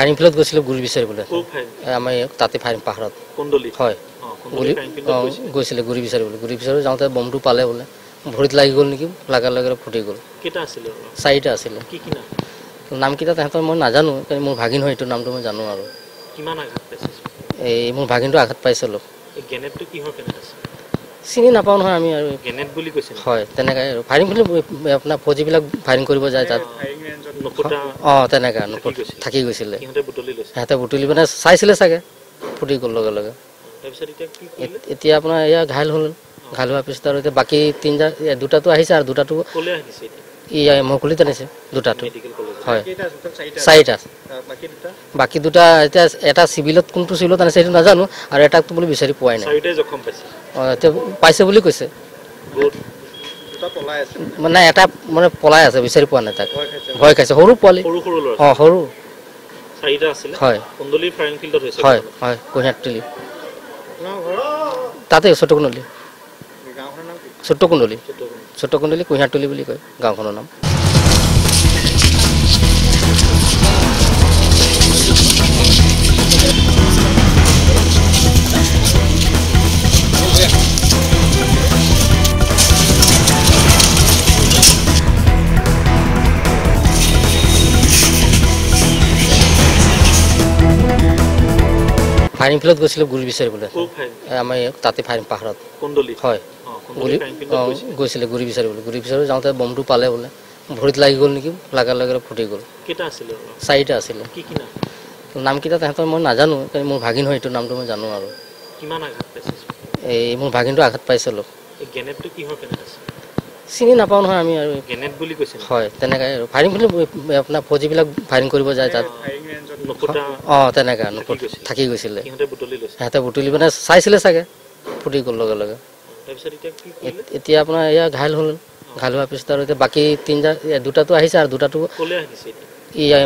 firing ফিল্ডত গৈছিলোঁ গুৰি বিচাৰিবলৈ আমাৰ তাতে ফায়াৰিং পাহাৰত হয় গৈছিলে গুৰি বিচাৰিবলৈ গুৰি বিচাৰি যাওঁতে বমটো পালে বোলে ভৰিত লাগি গ'ল নেকি লগাৰ লগে ফুটি গ'ল চাৰিটা আছিলে নামকেইটা তাহাঁতৰ মই নাজানো মোৰ ভাগিন হয় এইটো নামটো মই জানো আৰু এই মোৰ ভাগিনটো আঘাত পাইছিলোঁ চিনি নাপাওঁ নহয় আমি আৰু হয় তেনেকৈ আৰু ফায়াৰিং ফিল্ড আপোনাৰ ফৌজিবিলাক ফায়াৰিং কৰিব যায় তাত তেনেকৈ থাকি গৈছিলে সিহঁতে বুটলি মানে চাইছিলে চাগে ফুটি গ'ল লগে লগে এতিয়া আপোনাৰ এয়া ঘাইল হ'ল ঘাইল হোৱাৰ পিছত আৰু এতিয়া বাকী দুটাটো আহিছে আৰু দুটাটো মকুলিত আনিছে দুটাটো হয় চাৰিটা বাকী দুটা এতিয়া এটা চিভিলত কোনটো চিভিলত আনিছে সেইটো নাজানো আৰু এটাকতো বুলি বিচাৰি পোৱাই নাই এতিয়া পাইছে বুলি কৈছে মানে এটা মানে পলাই আছে বিচাৰি পোৱা নাই তাক ভয় খাইছে সৰু পোৱালি সৰু হয় হয় হয় কুঁহিয়াৰতলি তাতে চুটকুণ্ডলী কুঁহিয়াৰতলি বুলি কয় গাঁওখনৰ নাম ফায়াৰিং ফিল্ডত গৈছিলোঁ গুৰি বিচাৰিবলৈ আমাৰ তাতে ফায়াৰিং পাহাৰত হয় গৈছিলে গুৰি বিচাৰিবলৈ গুৰি বিচাৰি যাওঁতে বমটো পালে বোলে ভৰিত লাগি গ'ল নেকি লগাৰ লগে ফুটি গ'ল চাৰিটা আছিলে নামকেইটা তাহাঁতৰ মই নাজানো মোৰ ভাগিন হয় এইটো নামটো মই জানো আৰু এই মোৰ ভাগিনটো আঘাত পাইছিলোঁ চিনি নাপাওঁ নহয় আমি আৰু হয় তেনেকৈ আৰু ফায়াৰিং ফিল্ড আপোনাৰ ফৌজিবিলাক ফায়াৰিং কৰিব যায় তাত তেনেকৈ থাকি গৈছিলে সিহঁতে বুটলি মানে চাইছিলে চাগে ফুটি গ'ল লগে লগে এতিয়া আপোনাৰ এয়া ঘাইল হ'ল ঘাইল হোৱাৰ পিছত আৰু এতিয়া বাকী দুটাটো আহিছে আৰু দুটাটো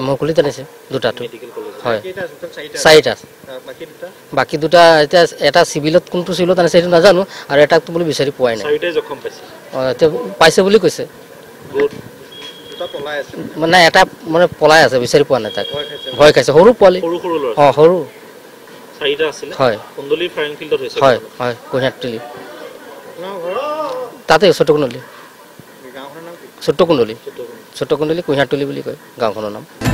মকুলিত আনিছে দুটাটো হয় চাৰিটা বাকী দুটা এতিয়া এটা চিভিলত কোনটো চিভিলত আনিছে সেইটো নাজানো আৰু এটাকতো বুলি বিচাৰি পোৱাই নাই এতিয়া পাইছে বুলি কৈছে মানে এটা মানে পলাই আছে বিচাৰি পোৱা নাই তাক ভয় খাইছে সৰু পোৱালি সৰু হয় হয় হয় কুঁহিয়াৰতলি তাতে চুটকুণ্ডলী কুঁহিয়াৰতলি বুলি কয় গাঁওখনৰ নাম